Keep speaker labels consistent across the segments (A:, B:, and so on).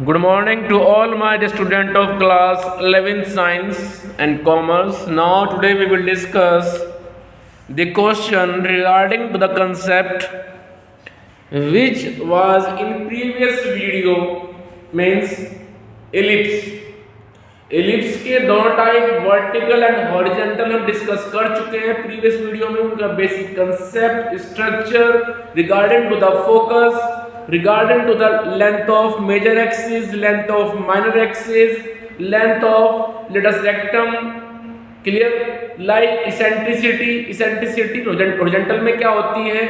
A: Good morning to all my dear student of class 11th Science and Commerce. Now today we will discuss the question regarding to the concept which was in previous video means ellipse. Ellipse के दोनों type vertical and horizontal हम discuss कर चुके हैं previous video में। उनका basic concept, structure, regarding to the focus, regarding to the length of major axis, length of minor axis, length of let us rectum, clear, like eccentricity horizontal में क्या होती है,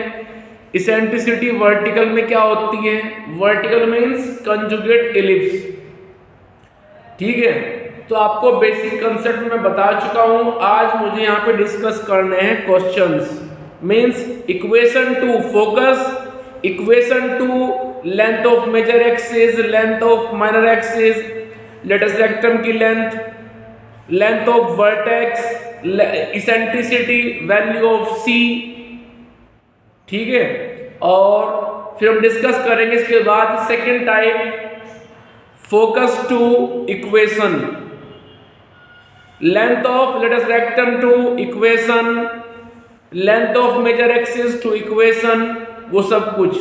A: eccentricity vertical में क्या होती है, vertical means conjugate ellipse, ठीक है। तो आपको बेसिक कंसेप्ट में बता चुका हूं। आज मुझे यहाँ पे डिस्कस करने हैं questions, means equation to focus, equation to length of major axis, length of minor axis, latus rectum की length, length of vertex, eccentricity, value of C, ठीक है। और फिर हम डिस्कस करेंगे इसके बाद second type focus to equation, length of latus rectum to equation, length of major axis to equation, वो सब कुछ,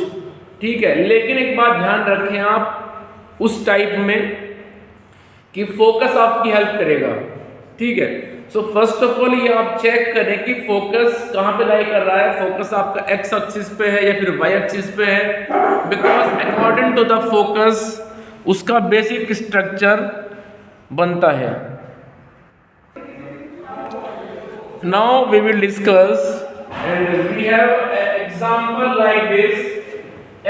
A: ठीक है। लेकिन एक बात ध्यान रखें आप उस टाइप में कि फोकस आपकी हेल्प करेगा, ठीक है। सो फर्स्ट ऑफ ऑल ये आप चेक करें कि फोकस कहाँ पे लाई कर रहा है। फोकस आपका एक्स एक्सिस पे है या फिर वाई एक्सिस पे है, because according to the focus उसका बेसिक स्ट्रक्चर बनता है। Now we will discuss and we have example like this,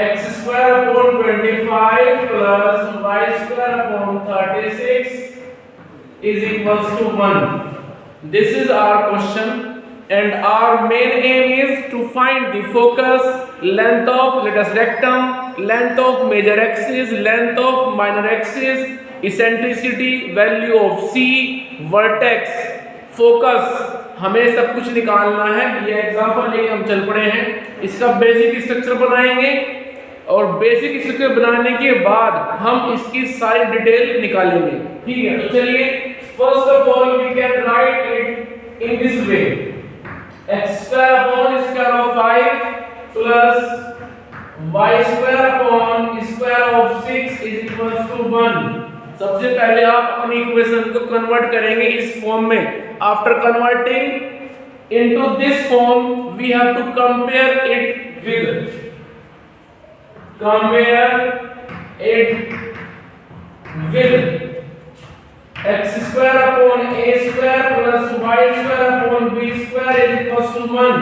A: x square upon 25 plus y square upon 36 is equals to 1. This is our question and our main aim is to find the focus, length of let us rectum, length of major axis, length of minor axis, eccentricity, value of c, vertex, focus, हमें सब कुछ निकालना है। ये example लेके हम चल पड़े हैं, इसका बेसिक स्ट्रक्चर बनाएंगे और बेसिक स्ट्रक्चर बनाने के बाद हम इसकी सारी डिटेल निकालेंगे, ठीक है। तो चलिए first of all we can write it in this way, x square upon square of 5 plus y square upon square of 6 is equals to 1। सबसे पहले आप अपनी इक्वेशन को कन्वर्ट करेंगे इस फॉर्म में। After converting into this form we have to compare it with x square upon a square plus y square upon b square is equals to 1,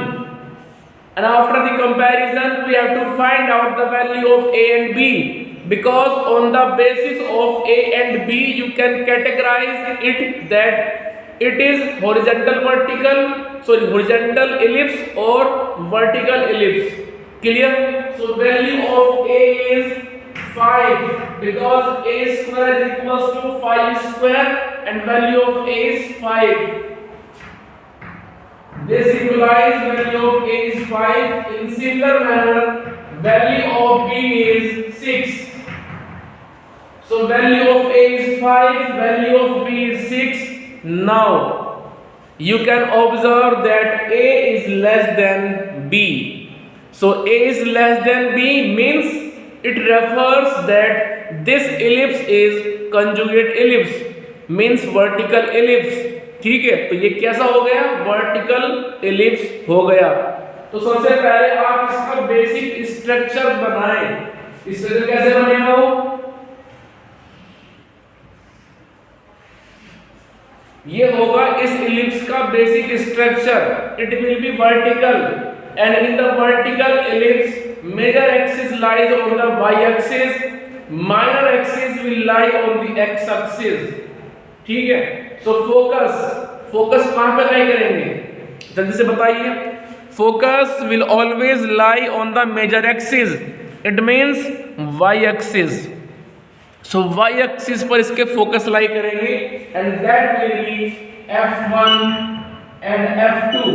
A: and after the comparison we have to find out the value of a and b, because on the basis of a and b you can categorize it that it is horizontal ellipse or vertical ellipse, clear। So value of a is 5 because a square is equals to 5 square and value of a is 5. This implies value of a is 5. In similar manner value of b is 6. So value of a is 5, value of b is 6. Now you can observe that a is less than b. So a is less than b means it refers that this ellipse is conjugate ellipse, means vertical ellipse, ठीक है। तो ये कैसा हो गया, vertical ellipse हो गया। तो सबसे पहले आप इसका बेसिक स्ट्रक्चर बनाएं। स्ट्रक्चर कैसे बनेगा, ये होगा इस एलिप्स का basic structure. It will be vertical and in the vertical ellipse major axis lies on the y axis, minor axis will lie on the x axis, ठीक है। सो फोकस कहां पे लाई करेंगे, जल्दी से बताइए। Focus will always lie on the major axis, it means y axis। So y axis पर इसके फोकस लाई करेंगे and that will be f1 and f2,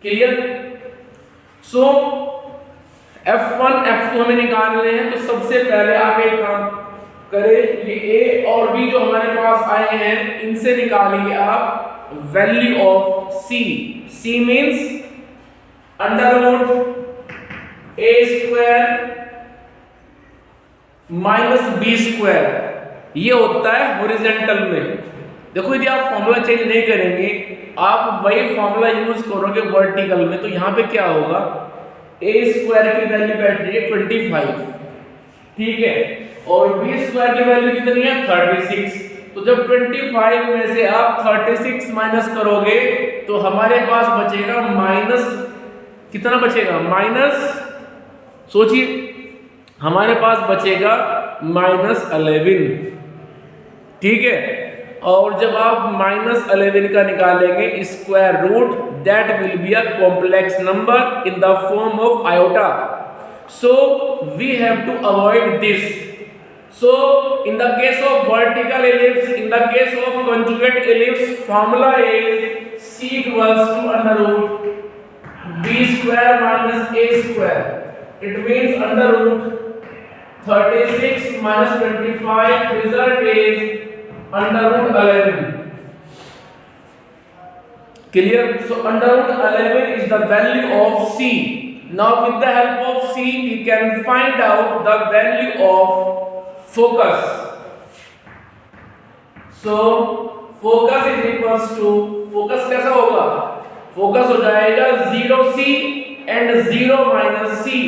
A: clear। So F1 F2 हमें निकालने हैं, तो सबसे पहले आप एक काम करें, ये A और B जो हमारे पास आए हैं इनसे निकालिए आप value of C। C means under root A square minus B square, ये होता है हॉरिजॉन्टल में। देखो यदि आप फॉर्मूला चेंज नहीं करेंगे, आप वही फॉर्मूला यूज करोगे वर्टिकल में, तो यहाँ पे क्या होगा, ए स्क्वायर की वैल्यू बैठ रही है 25, ठीक है, और बी स्क्वायर की वैल्यू कितनी है 36। तो जब 25 में से आप 36 माइनस करोगे तो हमारे पास बचेगा माइनस, कितना बचेगा, माइनस, सोचिए हमारे पास बचेगा -11, ठीक है। और जब आप -11 का निकालेंगे square root, that will be a complex number in the form of iota, so we have to avoid this. So in the case of vertical ellipse, in the case of conjugate ellipse, formula is c equals to under root b square minus a square. It means under root 36 minus 25, result is under root 11. Clear? So under root 11 is the value of C. Now with the help of C we can find out the value of focus. So focus is equals to, focus कैसा होगा, focus हो जाएगा 0C and 0 minus C,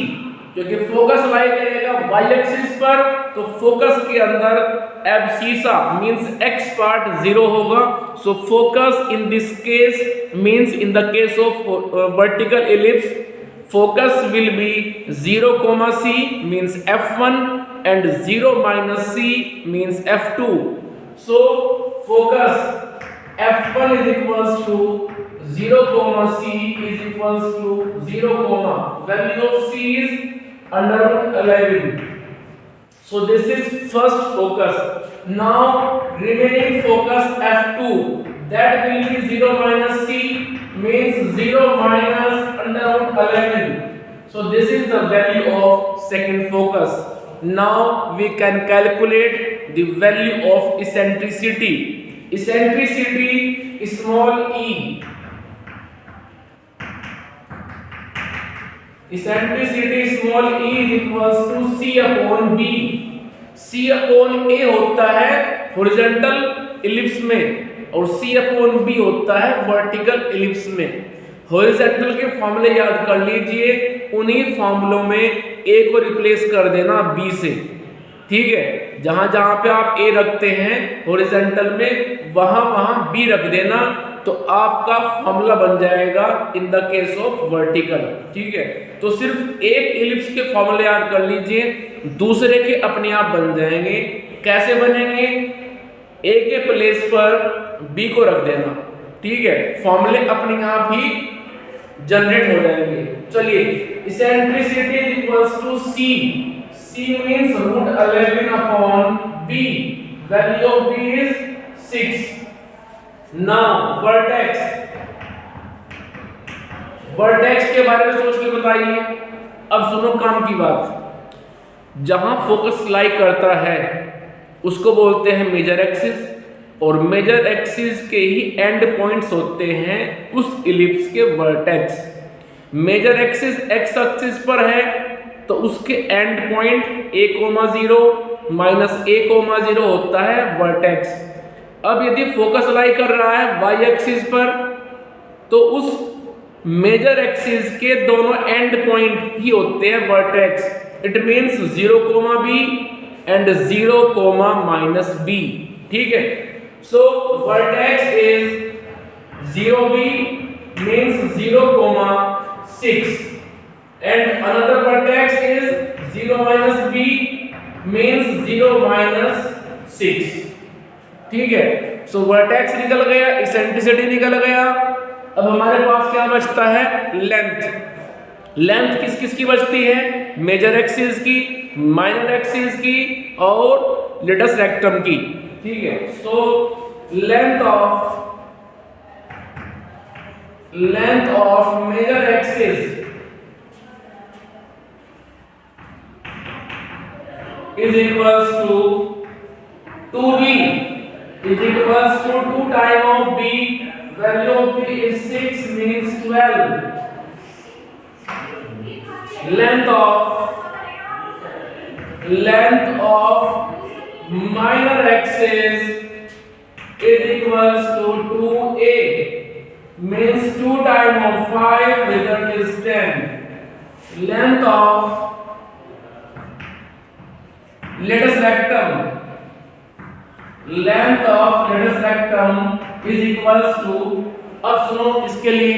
A: क्योंकि focus लाई करेगा y axis पर, तो focus के अंदर एब्सिसा मींस x पार्ट 0 होगा। So focus in this case means in the case of vertical ellipse, focus will be 0, C means f1 and 0 minus C means f2. So focus f1 is equals to 0, C is equals to 0, value of C is under root 11. So this is first focus. Now remaining focus f2, that will be 0 minus C means 0 minus under root 11. So this is the value of second focus. Now we can calculate the value of eccentricity. Eccentricity small e. Eccentricity small e is equals to C upon B. C upon A होता है horizontal ellipse में और C upon B होता है vertical ellipse में। Horizontal के फॉर्मूले याद कर लीजिए, उन्हीं फॉर्मूलों में A को रिप्लेस कर देना B से, ठीक है। जहां जहां पे आप A रखते हैं हॉरिजॉन्टल में, वहां वहां B रख देना, तो आपका फॉर्मूला बन जाएगा इन द केस ऑफ वर्टिकल, ठीक है। तो सिर्फ एक इलिप्स के फॉर्मूले याद कर लीजिए, दूसरे के अपने आप बन जाएंगे। कैसे बनेंगे, A के प्लेस पर B को रख देना, ठीक है, फॉर्मूले अपने आप ही जनरेट हो जाएंगे। चलिए, eccentricity equals to C, C means root 11 upon B, value of B is 6। Now vertex के बारे में सोच के बताइए। अब सुनो काम की बात, जहां फोकस लाई करता है उसको बोलते हैं मेजर एक्सिस, और मेजर एक्सिस के ही एंड पॉइंट्स होते हैं उस इलिप्स के vertex. Major axis x axis पर है तो उसके and point a,0 minus a,0 होता है वर्टेक्स। अब यदि फोकस लाई कर रहा है y एक्सिस पर, तो उस मेजर एक्सिस के दोनों एंड पॉइंट ही होते हैं vertex. It means 0, B and 0, -B, ठीक है। So vertex is 0B means 0, 6 and another vertex is 0 B means 0 6, ठीक है। सो वर्टेक्स निकल गया, इसेंट्रिसिटी निकल गया। अब हमारे पास क्या बचता है, लेंथ। लेंथ किस किस की बचती है, मेजर एक्सिस की, माइनर एक्सिस की और लेटस रेक्टम की, ठीक है। So length of major axis is equals to 2b is equals to 2 time of b. Value of b is 6 means 12. Length of minor axis is equals to 2a means 2 time of 5, result is 10. Length of latus rectum is equals to, अब सुनो इसके लिए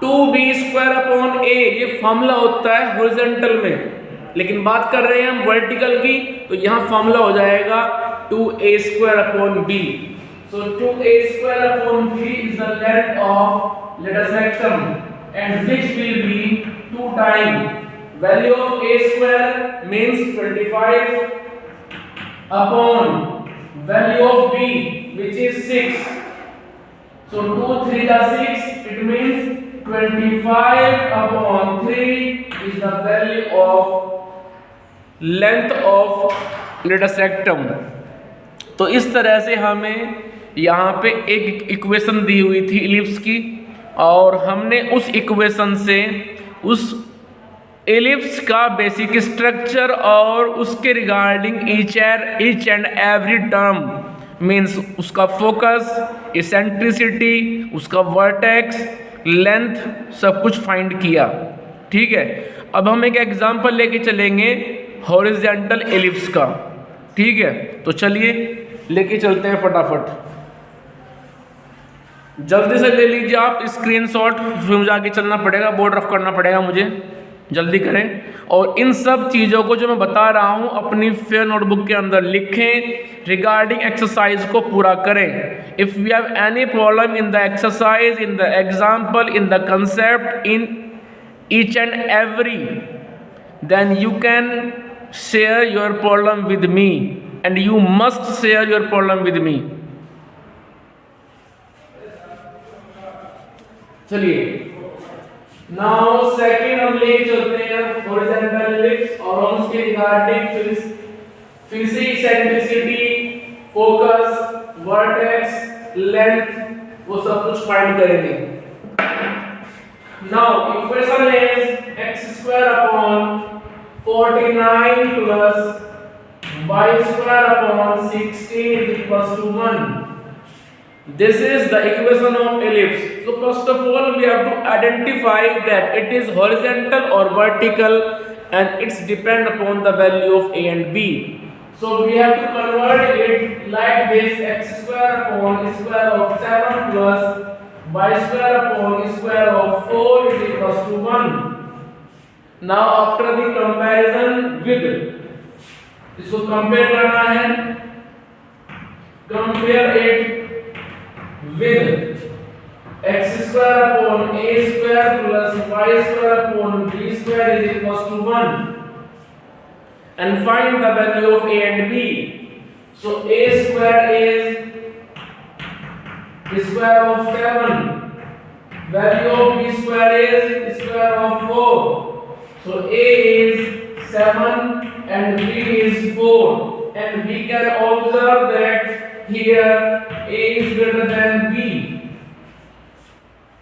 A: 2b square upon a, ये formula होता है horizontal में, लेकिन बात कर रहे हैं हम वर्टिकल की, तो यहाँ फॉर्मूला हो जाएगा 2a square upon b. So 2a square upon b is the length of latus rectum, and which will be 2 times value of a square means 25 upon value of b which is 6. So 2 3 are 6, it means 25 upon 3 is the value of length of latus rectum. तो इस तरह से हमें यहाँ पे एक equation दी हुई थी इलिप्स की, और हमने उस इक्वेशन से उस इलिप्स का बेसिक स्ट्रक्चर और उसके regarding each and every term means उसका फोकस, इसेंट्रिसिटी, उसका वर्टेक्स, लेंथ, सब कुछ फाइंड किया. ठीक है, अब हम एक एग्जांपल लेके चलेंगे हॉरिजॉन्टल इलिप्स का. ठीक है, तो चलिए लेके चलते हैं फटाफट. जल्दी से ले लीजिए आप स्क्रीनशॉट, फिर मुझे आगे चलना पड़ेगा, बोर्ड रफ करना पड़ेगा मुझे, जल्दी करें. और इन सब चीज़ों को जो मैं बता रहा हूँ अपनी फेयर नोटबुक के अंदर लिखें, रिगार्डिंग एक्सरसाइज को पूरा करें. If you have any problem in the exercise, in the example, in the concept, in each and every, then you can share your problem with me, and you must share your problem with me. चलिए now second हम ले चलते हैं horizontal ellipse, और हम उसके regarding फिर से इसेंट्रिसिटी, फोकस, वर्टेक्स, लेंथ, वो सब कुछ फाइंड करेंगे. Now equation is x square upon 49 plus y square upon 16 is equal to 1. This is the equation of ellipse. So first of all we have to identify that it is horizontal or vertical, and it's depend upon the value of a and b. So we have to convert it like this: x square upon square of 7 plus y square upon square of 4 is equal to 1. Now after the comparison with, इसको compare करना है, compare it with x square upon a square plus y square upon b square is equal to 1, and find the value of a and b. So a square is square of 7, value of b square is square of 4. So a is 7 and b is 4, and we can observe that here a is greater than b.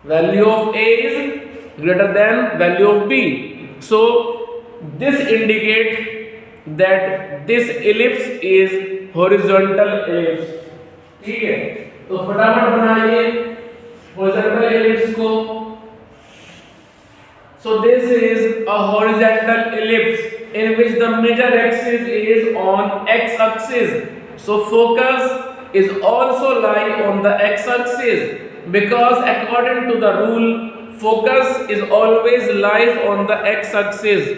A: Value of a is greater than value of b. So this indicates that this ellipse is horizontal ellipse. ठीक है, तो फटाफट बनाइए horizontal ellipse को. So this is a horizontal ellipse in which the major axis is on x-axis. So focus is also lie on the x-axis, because according to the rule focus is always lies on the x-axis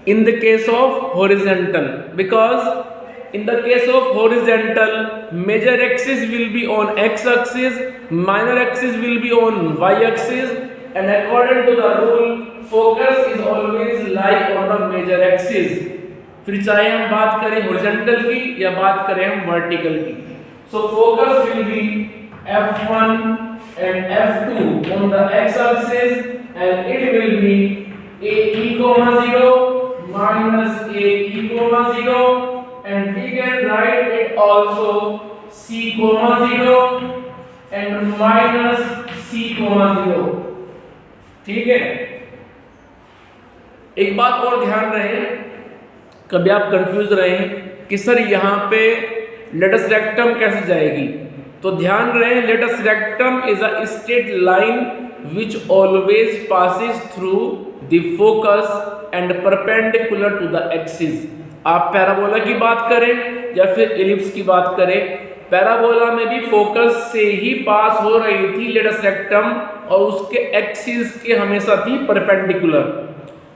A: in the case of horizontal, because in the case of horizontal major axis will be on x-axis, minor axis will be on y-axis, and according to the rule focus is always lie on the major axis. फिर चाहे हम बात करें horizontal की या बात करें हम vertical की. So focus will be f1 and f2 on the x-axis, and it will be a e, 0 minus AE comma 0, and we can write it also C comma 0 and minus C comma 0. ठीक है, एक बात और ध्यान रहे, कभी आप confuse रहे कि सर यहाँ पे लेटस रेक्टम कैसे जाएगी, तो ध्यान रहे latus rectum is a straight line which always passes through the focus and perpendicular to the axis. आप पैराबोला की बात करें या फिर एलिप्स की बात करें, पैराबोला में भी फोकस से ही पास हो रही थी लेटस रेक्टम और उसके एक्सिस के हमेशा थी परपेंडिकुलर।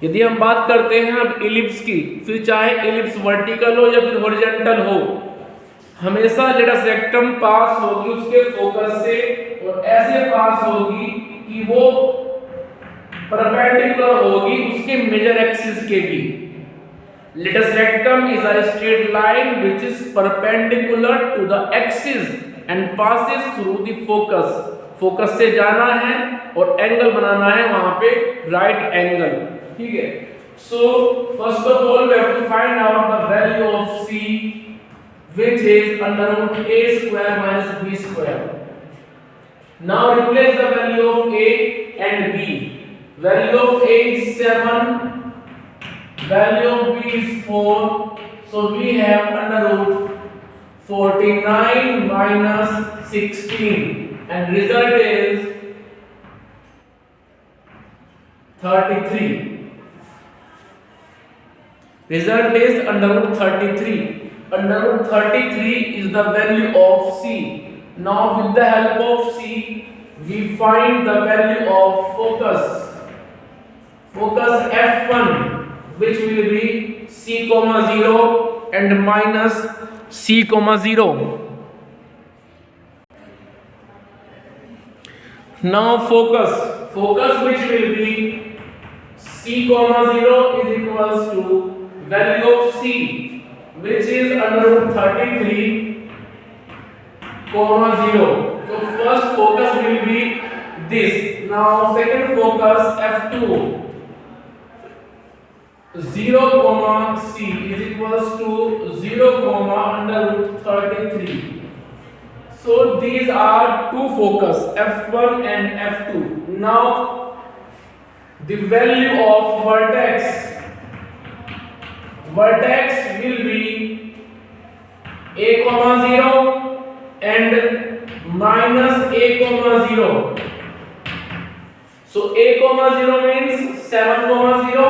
A: यदि हम बात करते हैं अब एलिप्स की, फिर चाहे एलिप्स वर्टिकल हो या फिर हॉरिजॉन्टल हो, हमेशा लेटस रेक्टम पास होगी उसके फोकस से और ऐसे पास होगी कि वो परपेंडिकुलर होगी उसके मेजर एक्सिस के भी। Latus rectum is a straight line which is perpendicular to the axis and passes through the focus. Focus से जाना है और एंगल बनाना है वहां पे राइट एंगल। ठीक है, so first of all we have to find out the value of C which is under root a square minus b square. Now replace the value of a and b. Value of a is 7, value of b is 4, so we have under root 49 minus 16 and result is 33. Result is under root 33. Under root 33 is the value of C. Now with the help of C, we find the value of focus. Focus F1, which will be C comma 0 and minus C comma 0. Now focus which will be C comma 0 is equals to value of C, which is under root 33 comma 0. So first focus will be this. Now second focus F2 0 comma C is equals to 0 comma under root 33. So these are two focus F1 and F2. Now the value of vertex will be a comma 0 and minus a comma 0. So a comma 0 means 7 comma 0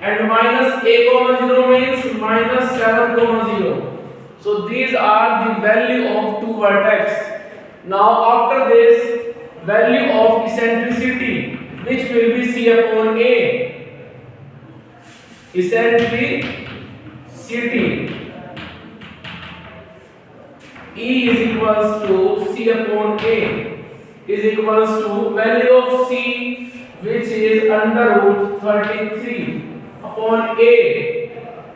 A: and minus a comma 0 means minus 7 comma 0. So these are the value of two vertex. Now after this, value of eccentricity, which will be C upon A. Eccentricity E is equals to C upon A is equals to value of C, which is under root 33 upon A.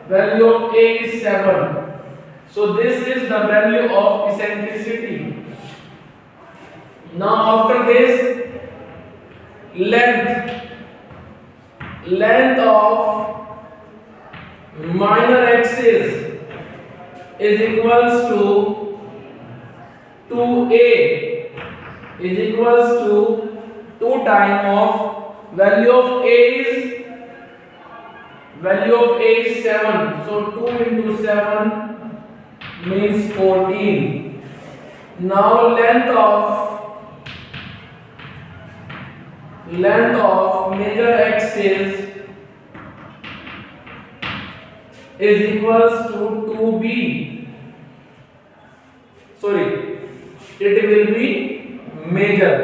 A: Value of A is 7. So this is the value of eccentricity. Now after this, length of minor axis is equals to 2a is equals to 2 times of value of a is 7. So 2 into 7 means 14. Now length of major axis is equals to 2b. Sorry, it will be major,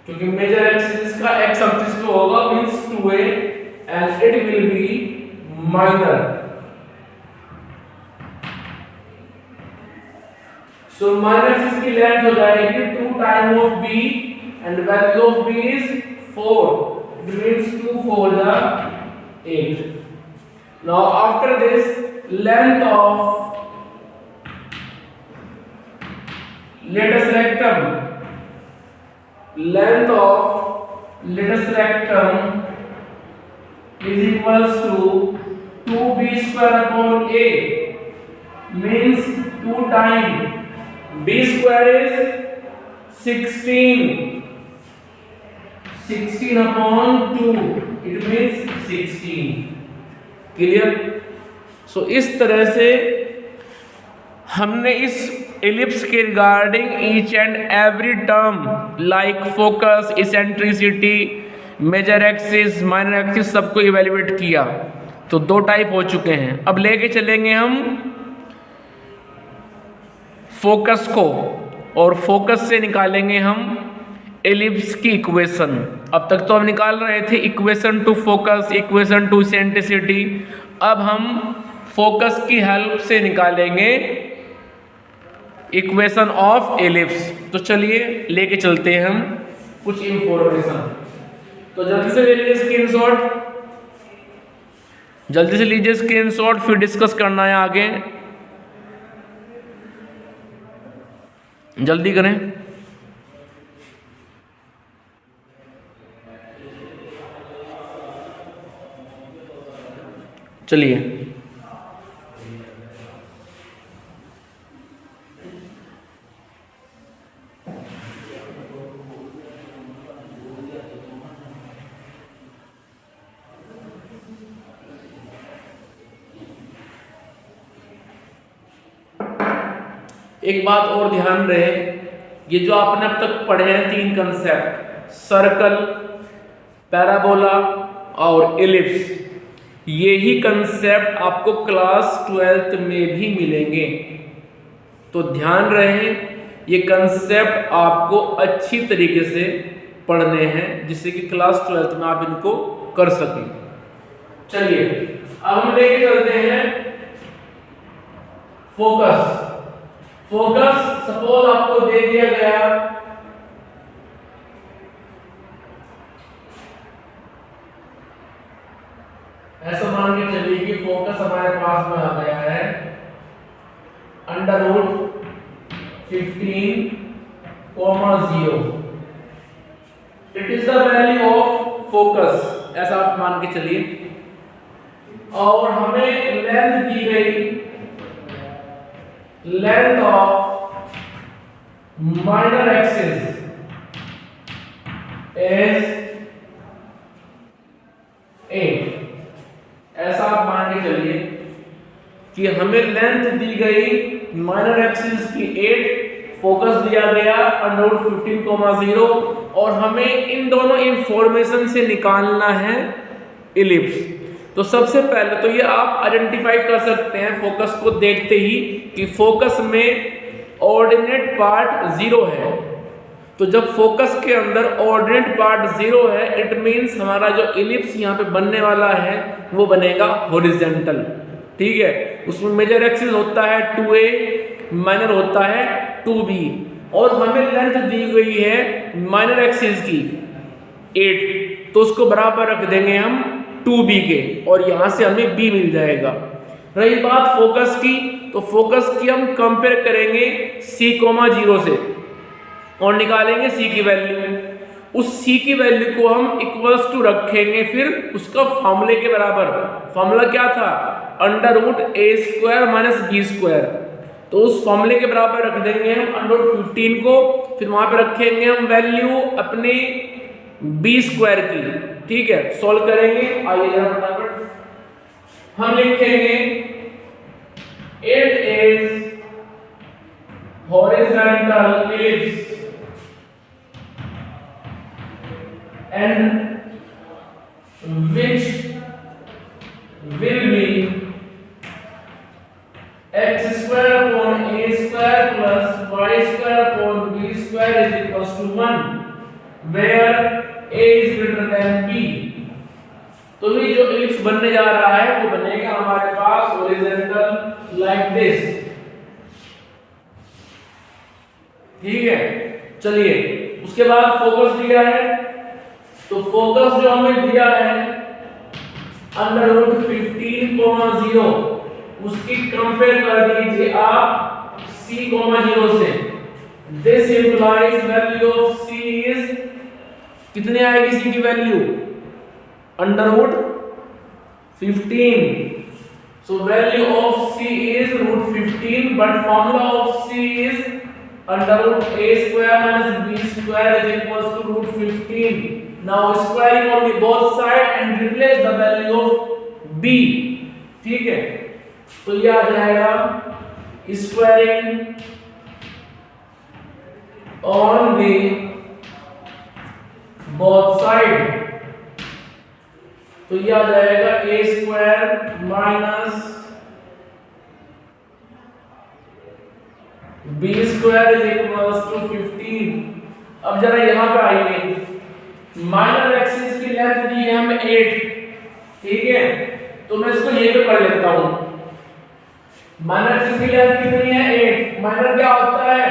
A: क्योंकि major axis का x axis पे होगा means 2a and it will be minor. So minor axis की length हो जाएगी 2 time of b and value of b is 4. It means 2 4 is 8. Now after this, length of latus rectum, length of let us rectum is equals to 2b square upon a, means 2 times b square is 16 upon 2, it means 16. क्लियर? So इस तरह से हमने इस ellipse के regarding each and every term like focus, eccentricity, major axis, minor axis सबको evaluate किया। तो 2 टाइप हो चुके हैं। अब लेके चलेंगे हम फोकस को, और फोकस से निकालेंगे हम एलिप्स की इक्वेशन। अब तक तो हम निकाल रहे थे equation to focus, equation to eccentricity. अब हम फोकस की हेल्प से निकालेंगे इक्वेशन ऑफ एलिप्स। तो चलिए लेके चलते हैं हम कुछ इंफॉर्मेशन। तो जल्दी से ले लीजिए स्क्रीनशॉट, जल्दी से लीजिए स्क्रीनशॉट, फिर डिस्कस करना है आगे। जल्दी करें। चलिए एक बात और ध्यान रहे, ये जो आपने अब तक पढ़े हैं 3 कंसेप्ट, सर्कल, पैराबोला और एलिप्स, यही कंसेप्ट आपको क्लास 12th में भी मिलेंगे। तो ध्यान रहे ये कंसेप्ट आपको अच्छी तरीके से पढ़ने हैं जिससे कि क्लास 12th में आप इनको कर सकें। चलिए अब हम लेके चलते हैं फोकस। फोकस सपोज आपको दे दिया गया ऐसा मान के चलिए कि फोकस हमारे पास में आ गया है √15,0 it is the value of focus, ऐसा आप मान के चलिए। और हमें लेंथ दी गई, length of minor axis is 8, ऐसा आप मान के चलिए कि हमें लेंथ दी गई माइनर एक्सिस की 8, फोकस दिया गया √15,0 और हमें इन दोनों इंफॉर्मेशन से निकालना है इलिप्स। तो सबसे पहले तो ये आप आइडेंटिफाई कर सकते हैं फोकस को देखते ही कि फोकस में ऑर्डिनेट पार्ट 0 है। तो जब फोकस के अंदर ऑर्डिनेट पार्ट 0 है, इट मीन्स हमारा जो इलिप्स यहाँ पे बनने वाला है वो बनेगा हॉरिजॉन्टल। ठीक है, उसमें मेजर एक्सिस होता है 2a, माइनर होता है 2b, और हमें लेंथ दी गई है माइनर एक्सिस की 8, तो उसको बराबर रख देंगे हम 2b के, और यहाँ से हमें b मिल जाएगा। रही बात फोकस की, तो फोकस की हम कंपेयर करेंगे c,0 से और निकालेंगे c की वैल्यू। उस c की वैल्यू को हम इक्वल्स टू रखेंगे फिर उसका फॉर्मूले के बराबर। फॉर्मूला क्या था? √a² - b²। तो उस फॉर्मूले के बराबर रख देंगे हम √15 को, फिर वहां पे रखेंगे हम वैल्यू अपने b² की। ठीक है, सॉल्व करेंगे। आइए जरा फटाफट हम लिखेंगे it is horizontal ellipse and which will be x² upon a² plus y² upon b² is equals to 1 where a is greater than b। तो ये जो इलिप्स बनने जा रहा है वो बनेगा हमारे पास हॉरिजॉन्टल लाइक दिस। ठीक है, चलिए उसके बाद फोकस दिया है, तो फोकस जो हमें दिया है √15,0 उसकी कंपेयर कर दीजिए आप c,0 से। This implies value of c is कितने आएगी c की वैल्यू? Under root 15. So value of c is root 15, but formula of c is under root a square minus b square is equals to root 15. Now squaring on the both side and replace the value of b. ठीक है, तो ये आ जाएगा squaring on the both side, तो ये आ जाएगा a square minus b square is equals to 15. अब जरा यहां पे आइए, माइनर एक्सिस की लेंथ दी है हमें 8, ठीक है, तो मैं इसको ये पे कर लेता हूं. माइनर एक्सिस की लेंथ कितनी है? 8. माइनर क्या होता है?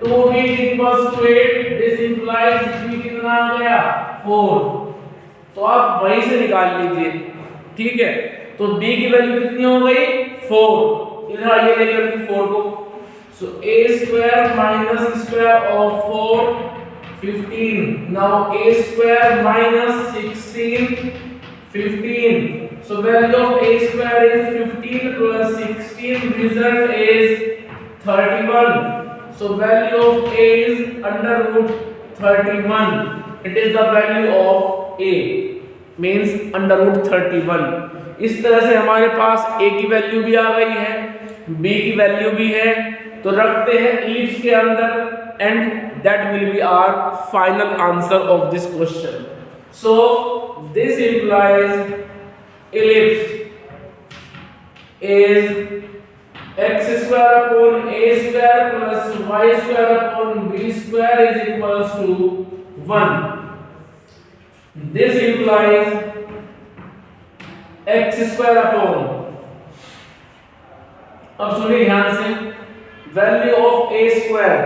A: 2b equals to 8. This implies b कितना आ गया? 4. तो आप वहीं से निकाल लीजिए, ठीक है. तो b की वैल्यू कितनी हो गई? 4. इधर आइए लेकर के 4 को. So a square minus square of 4 15. Now a square minus 16 15. So value of a square is 15 plus 16. Result is 31. So value of a is under root 31. It is the value of a means under root 31. इस तरह से हमारे पास a की value भी आ गई है, b की value भी है, तो रखते हैं इलिप्स के अंदर and that will be our final answer of this question. So this implies ellipse is x square upon a square plus y square upon b square is equals to 1. This implies x square upon, अब सुनिए ध्यान से, value of a square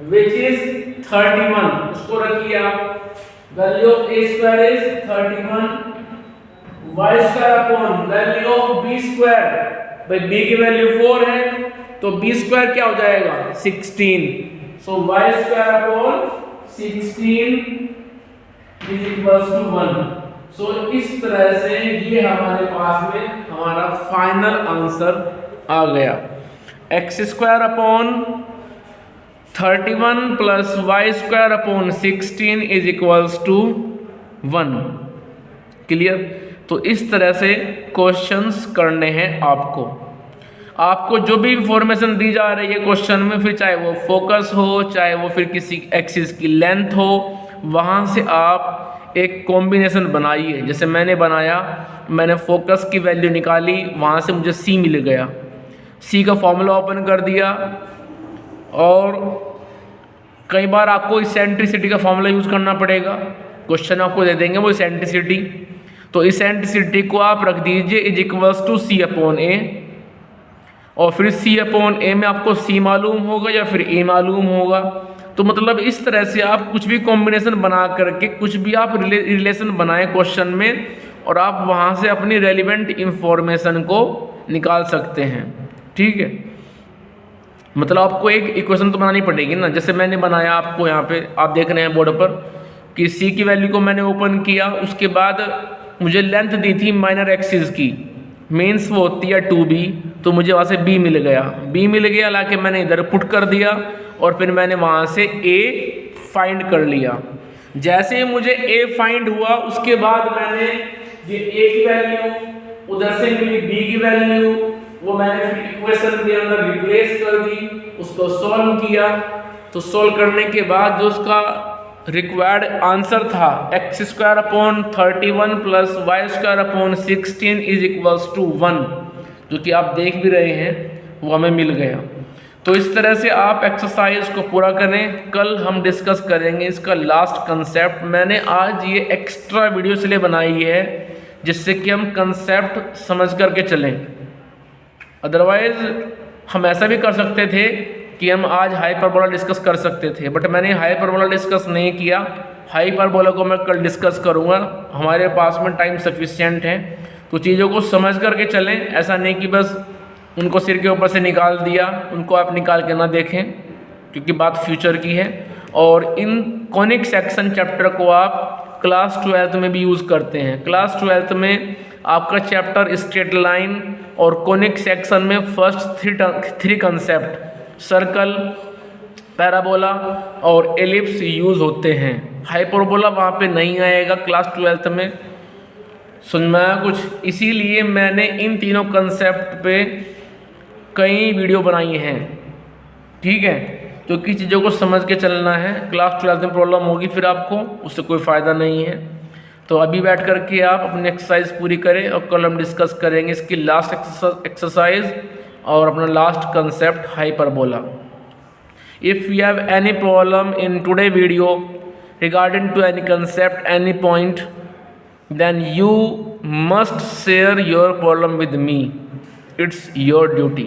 A: which is 31, उसको रखिए आप. Value of a square is 31. y square upon value of b square, भाई b की value 4 है तो b स्क्वायर क्या हो जाएगा? 16. सो y square upon 16 is equals to 1. So इस तरह से ये हमारे पास में हमारा फाइनल आंसर आ गया. x square upon 31 plus y square upon 16 is equals to 1. Clear? तो इस तरह से क्वेश्चंस करने हैं आपको. आपको जो भी इंफॉर्मेशन दी जा रही है क्वेश्चन में, फिर चाहे वो फोकस हो, चाहे वो फिर किसी एक्सिस की लेंथ हो, वहाँ से आप एक कॉम्बिनेशन बनाइए. जैसे मैंने बनाया, मैंने फोकस की वैल्यू निकाली, वहाँ से मुझे सी मिल गया. सी का फॉर्मूला ओपन कर दिया, और कई बार आपको इसेंट्रिसिटी का फॉर्मूला यूज़ करना पड़ेगा. क्वेश्चन आपको दे देंगे वो इसेंट्रिसिटी, तो इसेंट्रिसिटी को आप रख दीजिए is equals to C upon A, और फिर सी अपॉन ए में आपको सी मालूम होगा या फिर ए मालूम होगा. तो मतलब इस तरह से आप कुछ भी कॉम्बिनेशन बना करके कुछ भी आप रिलेशन बनाएं क्वेश्चन में, और आप वहाँ से अपनी रेलिवेंट इंफॉर्मेशन को निकाल सकते हैं. ठीक है, मतलब आपको एक इक्वेशन तो बनानी पड़ेगी ना. जैसे मैंने बनाया, आपको यहाँ पे आप देख रहे हैं बोर्ड पर कि सी की वैल्यू को मैंने ओपन किया, उसके बाद मुझे लेंथ दी थी माइनर एक्सिस की, मीन्स वो होती है 2b, तो मुझे वहाँ से b मिल गया. b मिल गया, लाके मैंने इधर पुट कर दिया, और फिर मैंने वहाँ से a फाइंड कर लिया. जैसे ही मुझे a फाइंड हुआ, उसके बाद मैंने ये a की वैल्यू उधर से मिली, b की वैल्यू वो मैंने फिर इक्वेशन के अंदर रिप्लेस कर दी, उसको सॉल्व किया. तो सॉल्व करने के बाद जो उसका रिक्वायर्ड आंसर था x square upon 31 plus y square upon 16 is equals to 1, जो कि आप देख भी रहे हैं, वो हमें मिल गया. तो इस तरह से आप एक्सरसाइज को पूरा करें. कल हम डिस्कस करेंगे इसका लास्ट कंसेप्ट. मैंने आज ये एक्स्ट्रा वीडियो इसलिए बनाई है जिससे कि हम कंसेप्ट समझ करके चलें. अदरवाइज हम ऐसा भी कर सकते थे कि हम आज हाइपरबोला डिस्कस कर सकते थे, बट मैंने हाइपरबोला डिस्कस नहीं किया. हाइपरबोला को मैं कल डिस्कस करूँगा. हमारे पास में टाइम सफिशिएंट है, तो चीज़ों को समझ करके चलें. ऐसा नहीं कि बस उनको सिर के ऊपर से निकाल दिया, उनको आप निकाल के ना देखें, क्योंकि बात फ्यूचर की है. और इन कॉनिक सेक्शन चैप्टर को आप क्लास 12th में भी यूज़ करते हैं। क्लास 12th में आपका चैप्टर स्ट्रेट लाइन और कॉनिक सेक्शन में first three concept circle, parabola और एलिप्स यूज़ होते हैं। हाइपरबोला वहाँ पे नहीं आएगा क्लास 12th में। समझ में आया कुछ? इसीलिए मैंने इन तीनों कंसेप्ट पे कई वीडियो बनाई हैं, ठीक है। क्योंकि चीज़ों को समझ के चलना है, क्लास 12th में प्रॉब्लम होगी फिर आपको, उससे कोई फ़ायदा नहीं है। तो अभी बैठ करके आप अपनी एक्सरसाइज पूरी करें और कल हम डिस्कस करेंगे इसकी लास्ट एक्सरसाइज और अपना last concept hyperbola. If you have any problem in today video regarding to any concept, any point, then you must share your problem with me. It's your duty.